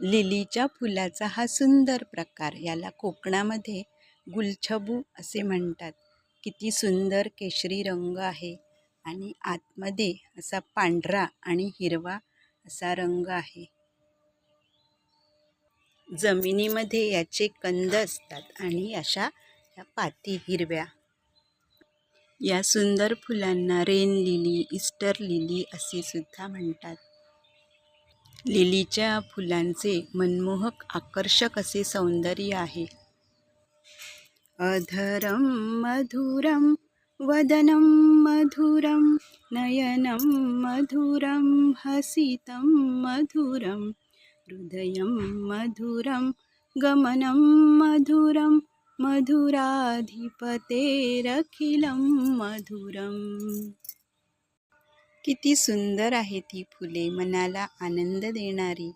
लिलीच्या फुलाचा हा सुंदर प्रकार, याला कोकणामध्ये गुलछबू असे म्हणतात. किती सुंदर केशरी रंग आहे आणि आतमध्ये असा पांढरा आणि हिरवा असा रंग आहे. जमिनीमध्ये याचे कंद असतात आणि अशा या पाती हिरव्या. या सुंदर फुलांना रेन लिली, ईस्टर लिली असे सुद्धा म्हणतात. लिलीच्या फुलांचे मनमोहक आकर्षक असे सौंदर्य आहे. अधरं मधुरं वदनं मधुरं नयनं मधुरं हसितं मधुरं हृदयं मधुरं गमनं मधुरं मधुराधिपतेरखिलं मधुरम्. किती सुंदर आहे ती फुले, मनाला आनंद देणारी.